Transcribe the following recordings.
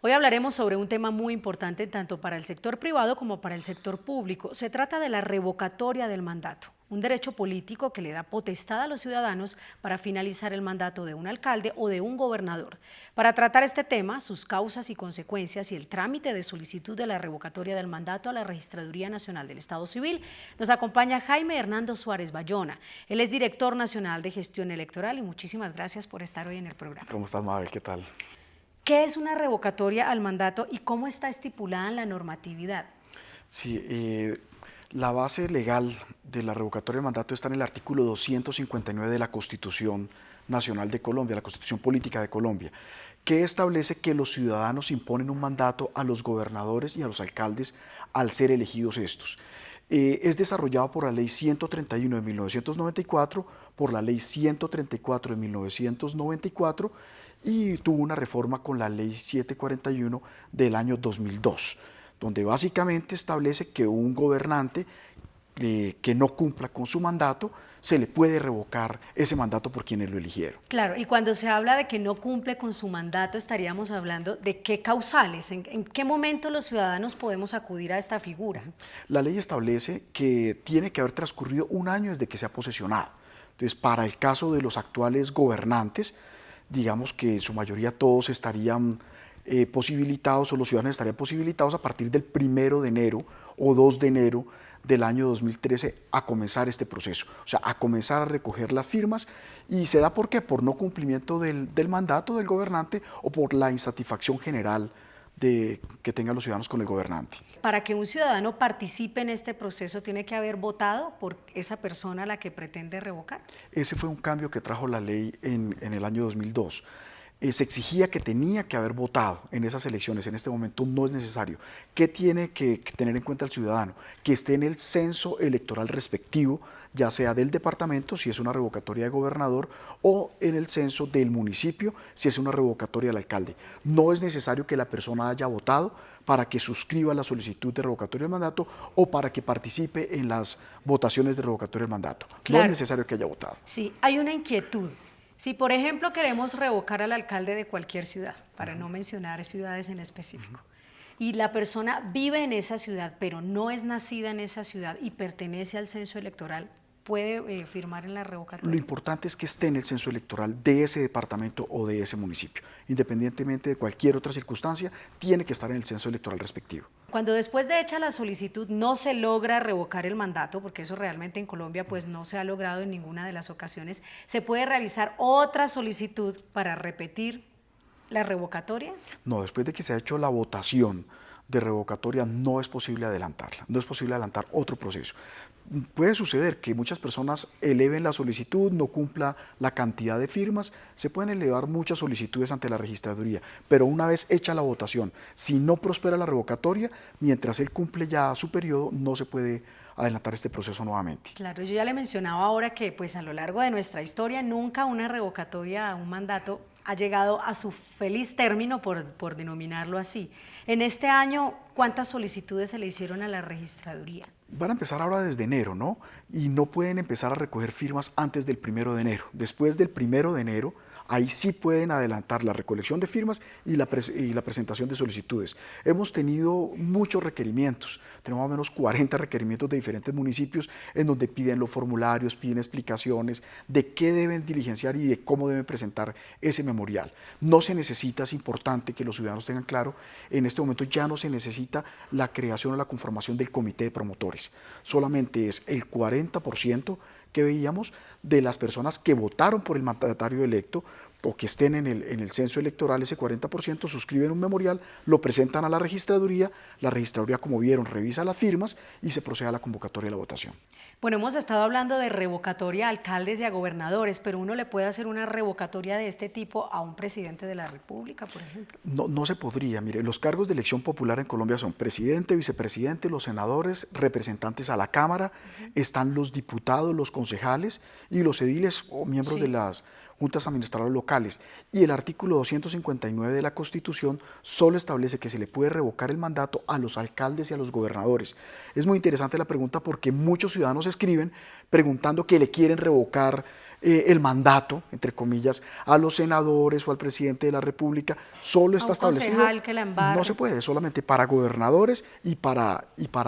Hoy hablaremos sobre un tema muy importante tanto para el sector privado como para el sector público. Se trata de la revocatoria del mandato, un derecho político que le da potestad a los ciudadanos para finalizar el mandato de un alcalde o de un gobernador. Para tratar este tema, sus causas y consecuencias y el trámite de solicitud de la revocatoria del mandato a la Registraduría Nacional del Estado Civil, nos acompaña Jaime Hernando Suárez Bayona. Él es director nacional de gestión electoral y muchísimas gracias por estar hoy en el programa. ¿Cómo estás, Mabel? ¿Qué tal? ¿Qué es una revocatoria al mandato y cómo está estipulada en la normatividad? Sí, la base legal de la revocatoria del mandato está en el artículo 259 de la Constitución Nacional de Colombia, la Constitución Política de Colombia, que establece que los ciudadanos imponen un mandato a los gobernadores y a los alcaldes al ser elegidos estos. Es desarrollado por la Ley 131 de 1994, por la Ley 134 de 1994 y tuvo una reforma con la Ley 741 del año 2002, donde básicamente establece que un gobernante que no cumpla con su mandato, se le puede revocar ese mandato por quienes lo eligieron. Claro, y cuando se habla de que no cumple con su mandato, estaríamos hablando de qué causales, en qué momento los ciudadanos podemos acudir a esta figura. La ley establece que tiene que haber transcurrido un año desde que se ha posesionado. Entonces, para el caso de los actuales gobernantes, digamos que en su mayoría todos estarían posibilitados, o los ciudadanos estarían posibilitados a partir del 1 de enero o 2 de enero del año 2013 a comenzar este proceso, o sea, a comenzar a recoger las firmas. ¿Y se da por qué? Por no cumplimiento del mandato del gobernante o por la insatisfacción general que tengan los ciudadanos con el gobernante. Para que un ciudadano participe en este proceso, ¿tiene que haber votado por esa persona a la que pretende revocar? Ese fue un cambio que trajo la ley en el año 2002. Se exigía que tenía que haber votado en esas elecciones. En este momento no es necesario. ¿Qué tiene que tener en cuenta el ciudadano? Que esté en el censo electoral respectivo, ya sea del departamento, si es una revocatoria de gobernador, o en el censo del municipio, si es una revocatoria del alcalde. No es necesario que la persona haya votado para que suscriba la solicitud de revocatoria del mandato o para que participe en las votaciones de revocatoria del mandato. Claro. No es necesario que haya votado. Sí, hay una inquietud. Si, por ejemplo, queremos revocar al alcalde de cualquier ciudad, para no mencionar ciudades en específico, y la persona vive en esa ciudad, pero no es nacida en esa ciudad y pertenece al censo electoral, ¿puede firmar en la revocatoria? Lo importante es que esté en el censo electoral de ese departamento o de ese municipio. Independientemente de cualquier otra circunstancia, tiene que estar en el censo electoral respectivo. Cuando después de hecha la solicitud no se logra revocar el mandato, porque eso realmente en Colombia pues no se ha logrado en ninguna de las ocasiones, ¿se puede realizar otra solicitud para repetir la revocatoria? No, después de que se ha hecho la votación de revocatoria no es posible adelantarla, no es posible adelantar otro proceso. Puede suceder que muchas personas eleven la solicitud, no cumpla la cantidad de firmas, se pueden elevar muchas solicitudes ante la registraduría, pero una vez hecha la votación, si no prospera la revocatoria, mientras él cumple ya su periodo, no se puede adelantar este proceso nuevamente. Claro, yo ya le mencionaba ahora que pues a lo largo de nuestra historia nunca una revocatoria a un mandato ha llegado a su feliz término, por denominarlo así. En este año, ¿cuántas solicitudes se le hicieron a la registraduría? Van a empezar ahora desde enero, ¿no? Y no pueden empezar a recoger firmas antes del 1 de enero. Después del 1 de enero, ahí sí pueden adelantar la recolección de firmas y la presentación de solicitudes. Hemos tenido muchos requerimientos, tenemos más o menos 40 requerimientos de diferentes municipios en donde piden los formularios, piden explicaciones de qué deben diligenciar y de cómo deben presentar ese memorial. No se necesita, es importante que los ciudadanos tengan claro, en este momento ya no se necesita la creación o la conformación del comité de promotores, solamente es el 40% que veíamos de las personas que votaron por el mandatario electo o que estén en el censo electoral, ese 40% suscriben un memorial, lo presentan a la registraduría como vieron revisa las firmas y se procede a la convocatoria de la votación. Bueno, hemos estado hablando de revocatoria a alcaldes y a gobernadores, pero uno le puede hacer una revocatoria de este tipo a un presidente de la República, por ejemplo. No se podría, mire, los cargos de elección popular en Colombia son presidente, vicepresidente, los senadores, representantes a la Cámara, están los diputados, los concejales y los ediles o miembros de las juntas administradoras locales, y el artículo 259 de la Constitución solo establece que se le puede revocar el mandato a los alcaldes y a los gobernadores. Es muy interesante la pregunta porque muchos ciudadanos escriben preguntando que le quieren revocar el mandato, entre comillas, a los senadores o al presidente de la República. Solo está establecido, que la embarre. no se puede, solamente para gobernadores y para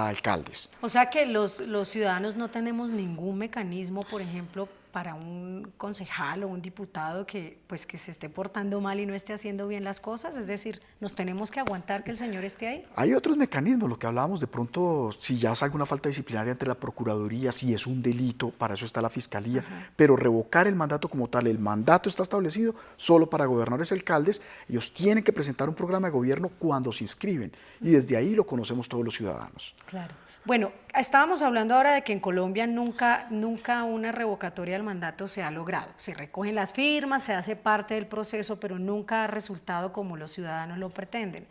alcaldes. O sea que los ciudadanos no tenemos ningún mecanismo, por ejemplo, para un concejal o un diputado que se esté portando mal y no esté haciendo bien las cosas, es decir, nos tenemos que aguantar que el señor esté ahí. Hay otros mecanismos, lo que hablábamos de pronto, si ya es alguna falta disciplinaria ante la Procuraduría, si es un delito, para eso está la Fiscalía, pero revocar el mandato como tal, el mandato está establecido solo para gobernadores y alcaldes, ellos tienen que presentar un programa de gobierno cuando se inscriben y desde ahí lo conocemos todos los ciudadanos. Claro. Bueno, estábamos hablando ahora de que en Colombia nunca una revocatoria del mandato se ha logrado. Se recogen las firmas, se hace parte del proceso, pero nunca ha resultado como los ciudadanos lo pretenden.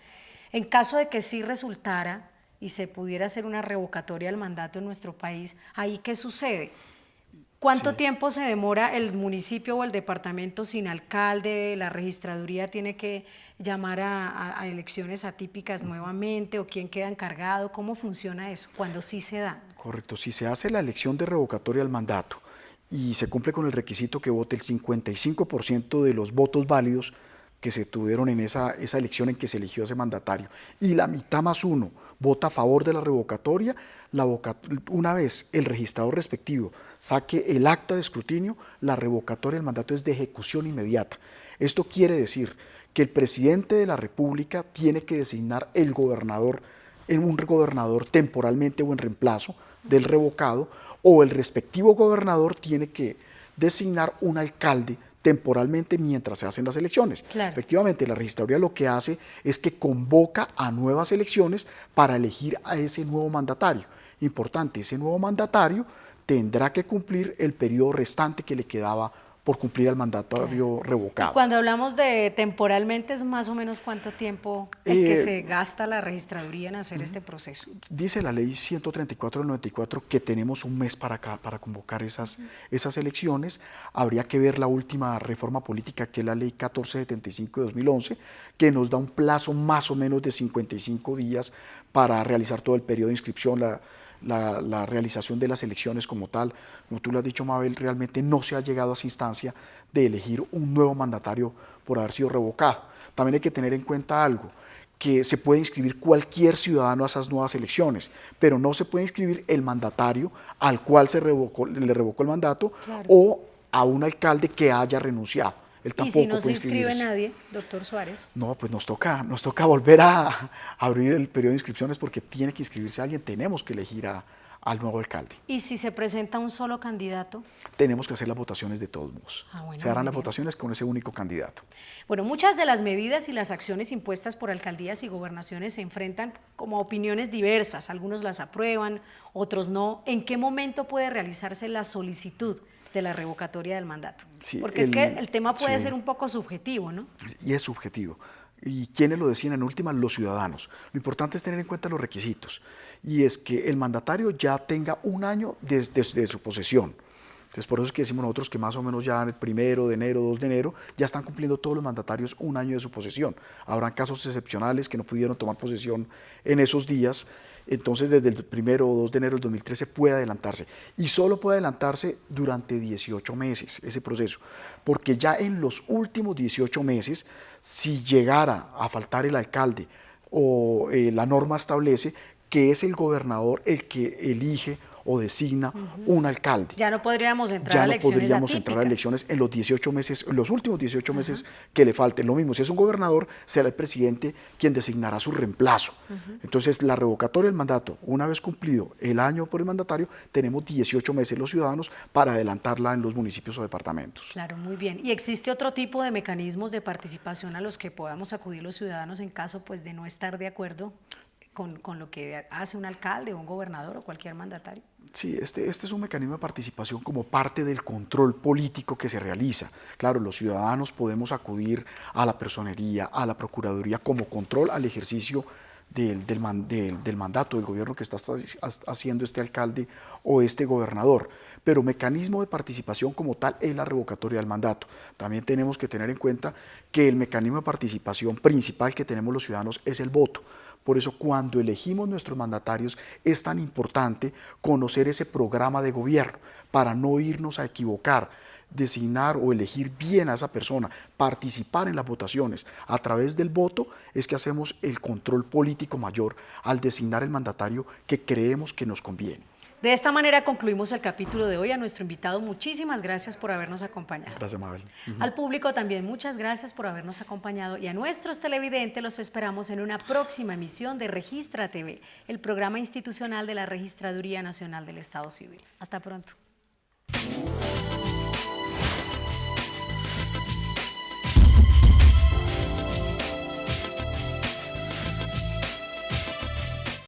En caso de que sí resultara y se pudiera hacer una revocatoria del mandato en nuestro país, ¿ahí qué sucede? ¿Cuánto tiempo se demora el municipio o el departamento sin alcalde? ¿La registraduría tiene que llamar a elecciones atípicas nuevamente? ¿O quién queda encargado? ¿Cómo funciona eso cuando sí se da? Correcto, si se hace la elección de revocatoria del mandato y se cumple con el requisito que vote el 55% de los votos válidos que se tuvieron en esa elección en que se eligió ese mandatario, y la mitad más uno vota a favor de la revocatoria, una vez el registrador respectivo saque el acta de escrutinio, la revocatoria del mandato es de ejecución inmediata. Esto quiere decir que el presidente de la República tiene que designar el gobernador, un gobernador temporalmente o en reemplazo del revocado, o el respectivo gobernador tiene que designar un alcalde temporalmente mientras se hacen las elecciones. Claro. Efectivamente, la registraduría lo que hace es que convoca a nuevas elecciones para elegir a ese nuevo mandatario. Importante, ese nuevo mandatario tendrá que cumplir el periodo restante que le quedaba por cumplir al mandatario revocado. Y cuando hablamos de temporalmente, ¿es más o menos cuánto tiempo el que se gasta la registraduría en hacer este proceso? Dice la ley 134 del 94 que tenemos un mes para convocar esas elecciones. Habría que ver la última reforma política, que es la ley 1475 de 2011, que nos da un plazo más o menos de 55 días para realizar todo el periodo de inscripción, la realización de las elecciones como tal. Como tú lo has dicho, Mabel, realmente no se ha llegado a esa instancia de elegir un nuevo mandatario por haber sido revocado. También hay que tener en cuenta algo, que se puede inscribir cualquier ciudadano a esas nuevas elecciones, pero no se puede inscribir el mandatario al cual le revocó el mandato, claro, o a un alcalde que haya renunciado. ¿Y si no se inscribe nadie, doctor Suárez? No, pues nos toca volver a abrir el periodo de inscripciones porque tiene que inscribirse alguien, tenemos que elegir al nuevo alcalde. ¿Y si se presenta un solo candidato? Tenemos que hacer las votaciones de todos modos. Bueno, se harán las votaciones con ese único candidato. Bueno, muchas de las medidas y las acciones impuestas por alcaldías y gobernaciones se enfrentan como opiniones diversas. Algunos las aprueban, otros no. ¿En qué momento puede realizarse la solicitud de la revocatoria del mandato? Sí, porque es que el tema puede ser un poco subjetivo, ¿no? Y es subjetivo. ¿Y quiénes lo deciden en última? Los ciudadanos. Lo importante es tener en cuenta los requisitos, y es que el mandatario ya tenga un año desde su posesión. Entonces, por eso es que decimos nosotros que más o menos ya el 1 de enero, 2 de enero, ya están cumpliendo todos los mandatarios un año de su posesión. Habrán casos excepcionales que no pudieron tomar posesión en esos días. Entonces, desde el 1 o 2 de enero del 2013 puede adelantarse, y solo puede adelantarse durante 18 meses ese proceso, porque ya en los últimos 18 meses, si llegara a faltar el alcalde o la norma establece que es el gobernador el que elige o designa un alcalde. Ya no podríamos entrar a elecciones atípicas. Ya no podríamos entrar a elecciones en los 18 meses, en los últimos 18 meses que le falten. Lo mismo, si es un gobernador, será el presidente quien designará su reemplazo. Entonces, la revocatoria del mandato, una vez cumplido el año por el mandatario, tenemos 18 meses los ciudadanos para adelantarla en los municipios o departamentos. Claro, muy bien. ¿Y existe otro tipo de mecanismos de participación a los que podamos acudir los ciudadanos en caso de no estar de acuerdo con lo que hace un alcalde o un gobernador o cualquier mandatario? Sí, este es un mecanismo de participación como parte del control político que se realiza. Claro, los ciudadanos podemos acudir a la personería, a la procuraduría como control al ejercicio del mandato del gobierno que está haciendo este alcalde o este gobernador. Pero mecanismo de participación como tal es la revocatoria del mandato. También tenemos que tener en cuenta que el mecanismo de participación principal que tenemos los ciudadanos es el voto. Por eso cuando elegimos nuestros mandatarios es tan importante conocer ese programa de gobierno para no irnos a equivocar, designar o elegir bien a esa persona, participar en las votaciones. A través del voto es que hacemos el control político mayor al designar el mandatario que creemos que nos conviene. De esta manera concluimos el capítulo de hoy. A nuestro invitado, muchísimas gracias por habernos acompañado. Gracias, Mabel. Al público también muchas gracias por habernos acompañado y a nuestros televidentes los esperamos en una próxima emisión de Registra TV, el programa institucional de la Registraduría Nacional del Estado Civil. Hasta pronto.